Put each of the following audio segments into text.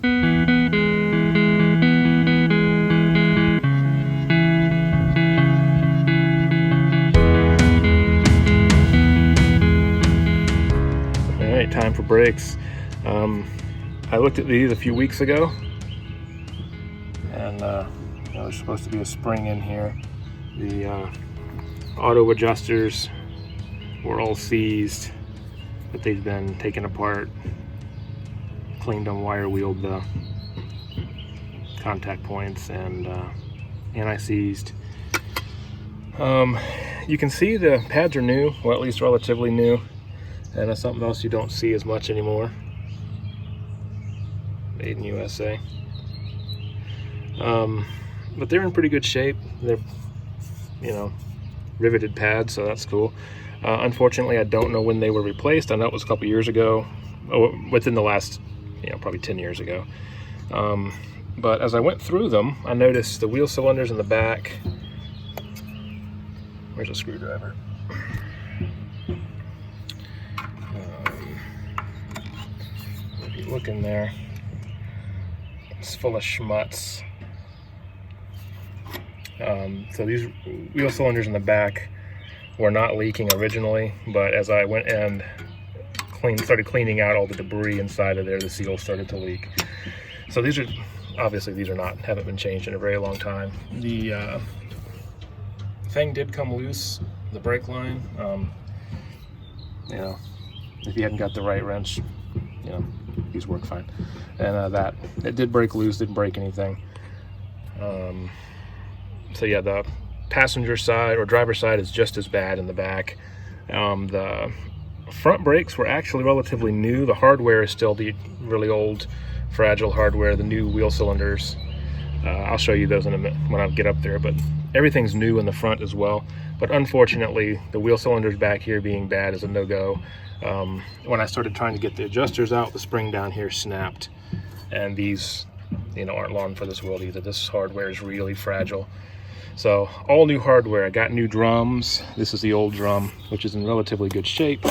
Alright, time for brakes. I looked at these a few weeks ago, and there's supposed to be a spring in here. The auto adjusters were all seized, but they've been taken apart, cleaned and wire wheeled the contact points, and anti-seized. You can see the pads are new, or at least relatively new, and that's something else you don't see as much anymore. Made in USA. But they're in pretty good shape. They're, riveted pads, so that's cool. Unfortunately, I don't know when they were replaced. I know it was a couple years ago, within the last, probably 10 years ago. But as I went through them, I noticed the wheel cylinders in the back. Where's a screwdriver? If you look in there, it's full of schmutz. So these wheel cylinders in the back were not leaking originally, but as I went and started cleaning out all the debris inside of there, the seal started to leak. So these are, obviously these haven't been changed in a very long time. The thing did come loose, the brake line. If you hadn't got the right wrench, these work fine. And that it did break loose, didn't break anything. So yeah, the passenger side or driver side is just as bad in the back. The front brakes were actually relatively new. The hardware is still the really old, fragile hardware. The new wheel cylinders, I'll show you those in a minute when I get up there, but everything's new in the front as well. But unfortunately, the wheel cylinders back here being bad is a no-go. When I started trying to get the adjusters out, the spring down here snapped, and these aren't long for this world either. This hardware is really fragile. So all new hardware. I got new drums. This is the old drum, which is in relatively good shape.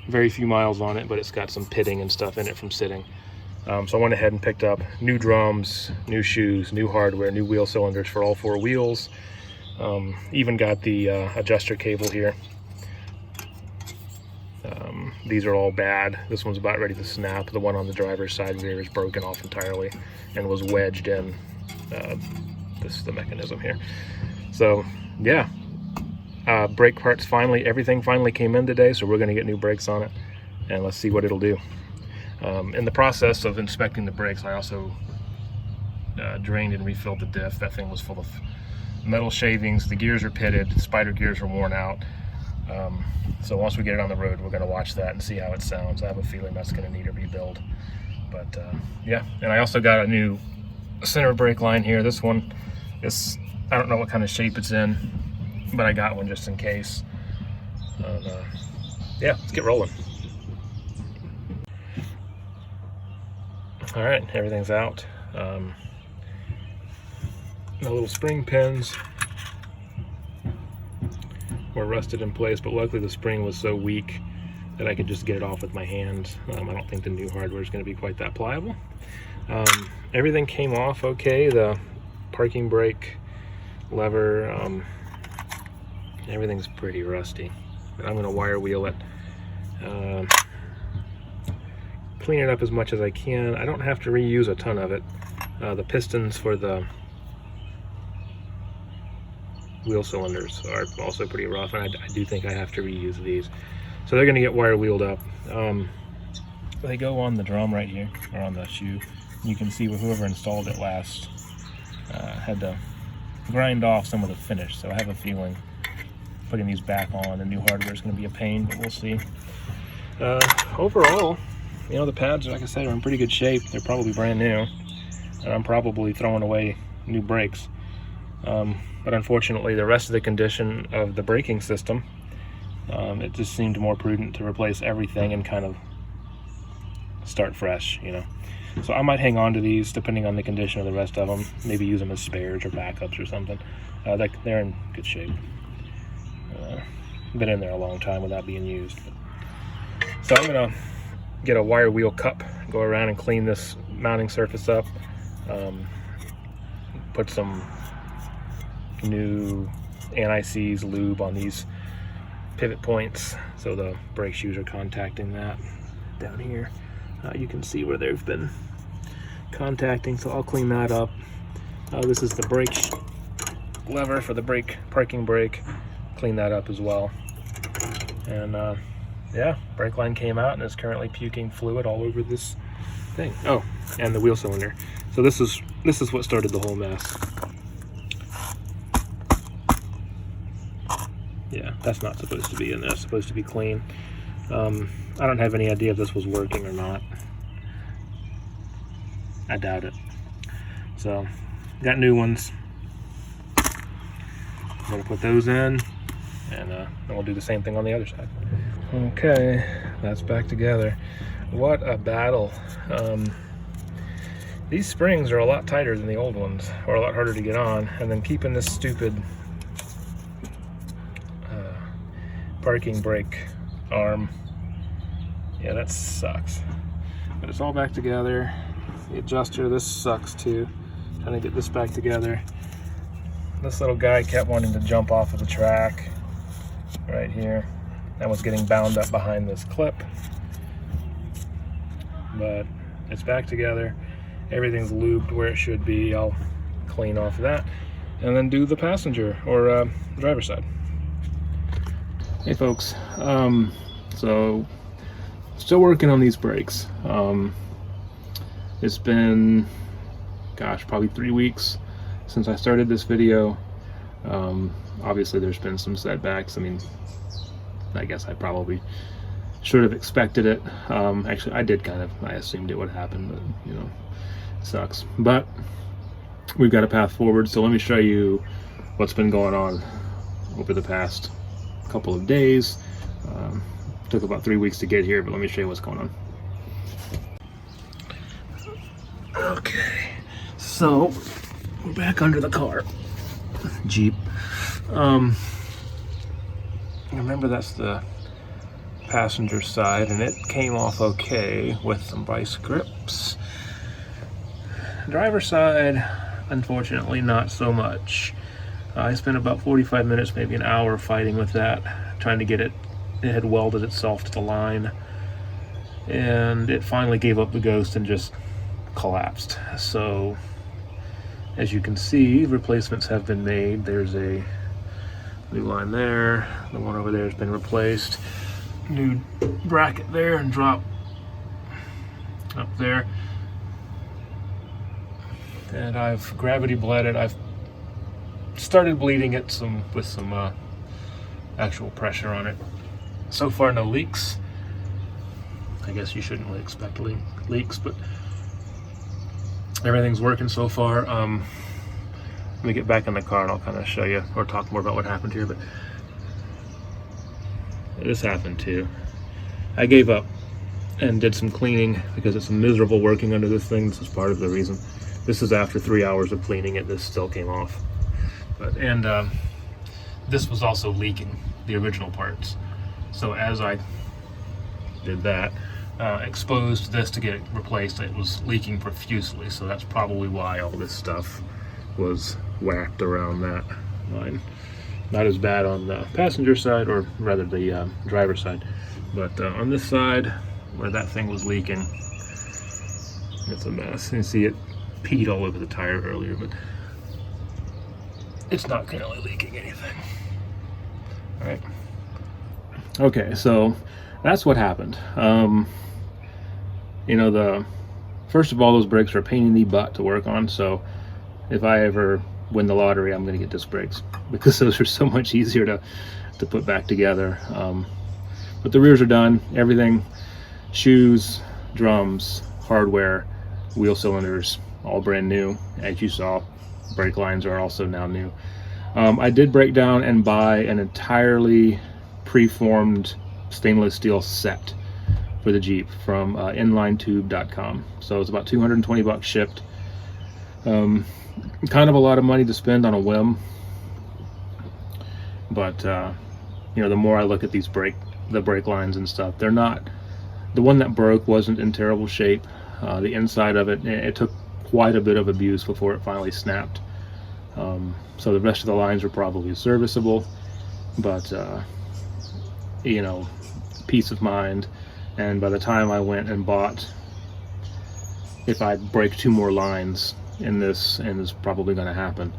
Very few miles on it, but it's got some pitting and stuff in it from sitting. So I went ahead and picked up new drums, new shoes, new hardware, new wheel cylinders for all 4 wheels. Even got the adjuster cable here. These are all bad. This one's about ready to snap. The one on the driver's side rear is broken off entirely and was wedged in the mechanism here. So yeah, brake parts everything finally came in today, so we're going to get new brakes on it, and let's see what it'll do. In the process of inspecting the brakes, I also drained and refilled the diff. That thing was full of metal shavings. The gears are pitted, spider gears are worn out. So once we get it on the road, we're going to watch that and see how it sounds. I have a feeling that's going to need a rebuild. But yeah, and I also got a new center brake line here. This one is, I don't know what kind of shape it's in, but I got one just in case. Yeah, let's get rolling. All right, everything's out. The little spring pins were rusted in place, but luckily the spring was so weak that I could just get it off with my hands. I don't think the new hardware is going to be quite that pliable. Everything came off okay. The parking brake lever, everything's pretty rusty. But I'm going to wire wheel it, clean it up as much as I can. I don't have to reuse a ton of it. The pistons for the wheel cylinders are also pretty rough, and I do think I have to reuse these. So they're going to get wire wheeled up. They go on the drum right here, or on the shoe. You can see whoever installed it last had to grind off some of the finish, so I have a feeling putting these back on the new hardware is going to be a pain, but we'll see. Overall, the pads, like I said, are in pretty good shape. They're probably brand new, and I'm probably throwing away new brakes. But unfortunately, the rest of the condition of the braking system, it just seemed more prudent to replace everything and kind of start fresh, So I might hang on to these depending on the condition of the rest of them. Maybe use them as spares or backups or something. They're in good shape. Been in there a long time without being used. So I'm gonna get a wire wheel cup, go around and clean this mounting surface up, put some new anti-seize lube on these pivot points, so the brake shoes are contacting that down here. You can see where they've been contacting, so I'll clean that up. This is the brake lever for the parking brake. Clean that up as well. And yeah, brake line came out and is currently puking fluid all over this thing. Oh, and the wheel cylinder. So this is what started the whole mess. Yeah, that's not supposed to be in there. It's supposed to be clean. I don't have any idea if this was working or not. I doubt it. So, got new ones. I'm gonna put those in, and then we'll do the same thing on the other side. Okay, that's back together. What a battle. These springs are a lot tighter than the old ones, or a lot harder to get on, and then keeping this stupid parking brake arm, yeah, that sucks. But it's all back together. The adjuster, this sucks too. Trying to get this back together. This little guy kept wanting to jump off of the track right here. That was getting bound up behind this clip. But it's back together. Everything's lubed where it should be. I'll clean off that and then do the passenger or driver's side. Hey folks, so still working on these brakes. It's been, gosh, probably 3 weeks since I started this video. Obviously there's been some setbacks. I mean, I guess I probably should have expected it. Actually, I did I assumed it would happen, but you know, it sucks. But we've got a path forward, so let me show you what's been going on over the past couple of days. Took about 3 weeks to get here, but let me show you what's going on. Okay, so we're back under the car. Jeep. Remember, that's the passenger side, and it came off okay with some vice grips. Driver side, unfortunately, not so much. I spent about 45 minutes, maybe an hour, fighting with that, trying to get it. It had welded itself to the line, and it finally gave up the ghost and just collapsed. So, as you can see, replacements have been made. There's a new line there. The one over there has been replaced. New bracket there and drop up there. And I've gravity bled it. I've started bleeding it with some actual pressure on it. So far, no leaks. I guess you shouldn't really expect leaks, but everything's working so far. Let me get back in the car and I'll kind of show you or talk more about what happened here. But this happened too. I gave up and did some cleaning because it's miserable working under this thing. This is part of the reason. This is after 3 hours of cleaning it. This still came off. And this was also leaking, the original parts. So as I did that, exposed this to get it replaced, it was leaking profusely. So that's probably why all this stuff was whacked around that line. Not as bad on the passenger side, or rather the driver's side, but on this side where that thing was leaking, it's a mess. You can see it peed all over the tire earlier, but it's not currently leaking anything. All right. Okay, so that's what happened. You know, first of all, those brakes are a pain in the butt to work on. So if I ever win the lottery, I'm going to get disc brakes because those are so much easier to put back together. But the rears are done. Everything, shoes, drums, hardware, wheel cylinders, all brand new. As you saw, brake lines are also now new. I did break down and buy an entirely preformed stainless steel set for the Jeep from inlinetube.com. So it's about 220 bucks shipped. Kind of a lot of money to spend on a whim, but you know, the more I look at the brake lines and stuff, they're not, the one that broke wasn't in terrible shape. The inside of it took quite a bit of abuse before it finally snapped. So the rest of the lines were probably serviceable, but you know, peace of mind. And by the time I went and bought, if I break 2 more lines in this, and it's probably going to happen,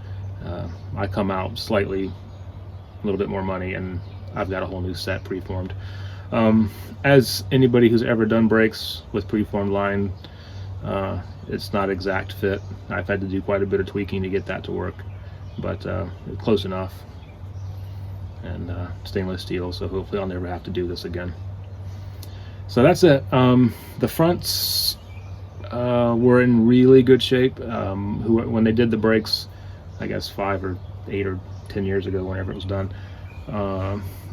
I come out slightly, a little bit more money, and I've got a whole new set preformed. As anybody who's ever done brakes with preformed line, it's not exact fit. I've had to do quite a bit of tweaking to get that to work, but close enough. And stainless steel, so hopefully I'll never have to do this again. So that's it. The fronts were in really good shape. When they did the brakes, I guess 5 or 8 or 10 years ago, whenever it was done,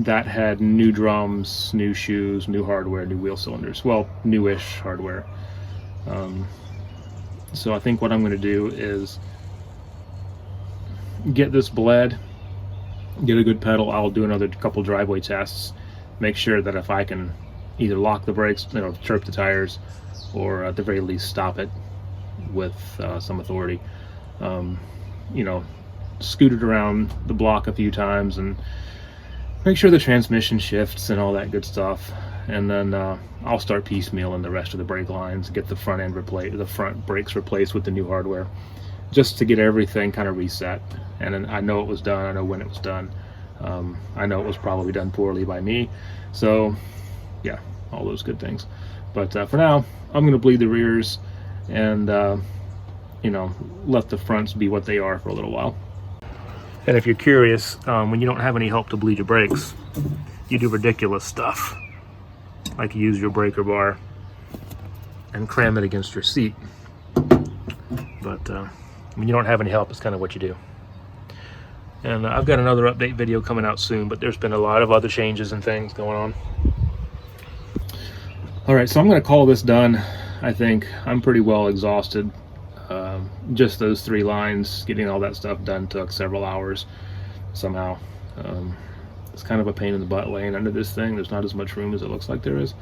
that had new drums, new shoes, new hardware, new wheel cylinders. Well, newish hardware. So I think what I'm going to do is get this bled, get a good pedal. I'll do another couple driveway tests, make sure that if I can either lock the brakes, chirp the tires, or at the very least stop it with some authority. Scoot it around the block a few times and make sure the transmission shifts and all that good stuff. And then I'll start piecemealing the rest of the brake lines, get the front end the front brakes replaced with the new hardware, just to get everything kind of reset. And I know it was done. I know when it was done. I know it was probably done poorly by me. So yeah, all those good things. But for now, I'm going to bleed the rears and let the fronts be what they are for a little while. And if you're curious, when you don't have any help to bleed your brakes, you do ridiculous stuff, like you use your breaker bar and cram it against your seat. But when you don't have any help, it's kind of what you do. And I've got another update video coming out soon, but there's been a lot of other changes and things going on. All right, so I'm going to call this done. I think I'm pretty well exhausted. Just those 3 lines, getting all that stuff done took several hours somehow. It's kind of a pain in the butt laying under this thing. There's not as much room as it looks like there is.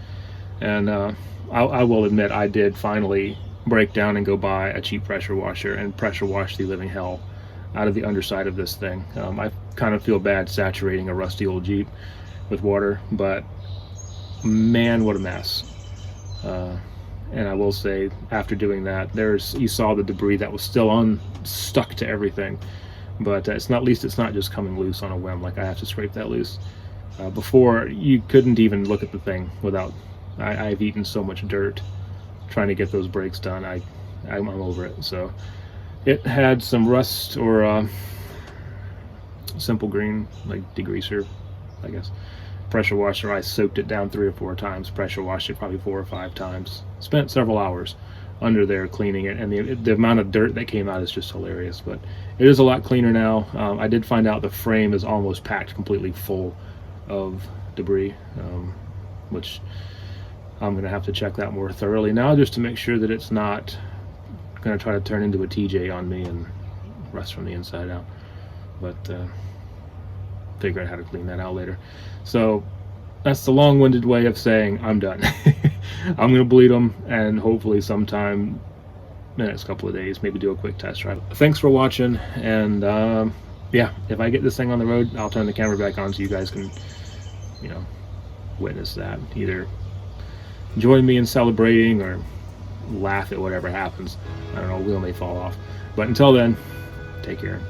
And I will admit, I did finally break down and go buy a cheap pressure washer and pressure wash the living hell out of the underside of this thing. I kind of feel bad saturating a rusty old Jeep with water, but man, what a mess. And I will say, after doing that, you saw the debris that was still stuck to everything, but at least it's not just coming loose on a whim, like I have to scrape that loose. Before, you couldn't even look at the thing without, I've eaten so much dirt trying to get those brakes done. I'm over it. So it had some rust or simple green, like degreaser, I guess. Pressure washer, I soaked it down 3 or 4 times, pressure washed it probably 4 or 5 times. Spent several hours under there cleaning it, and the amount of dirt that came out is just hilarious. But it is a lot cleaner now. I did find out the frame is almost packed completely full of debris, which I'm going to have to check that more thoroughly now, just to make sure that it's not going to try to turn into a TJ on me and rust from the inside out. But figure out how to clean that out later. So that's the long-winded way of saying I'm done. I'm going to bleed them, and hopefully sometime in the next couple of days, maybe do a quick test drive. Thanks for watching, and yeah, if I get this thing on the road, I'll turn the camera back on so you guys can, witness that. Either join me in celebrating or laugh at whatever happens. I don't know, a wheel may fall off. But until then, take care.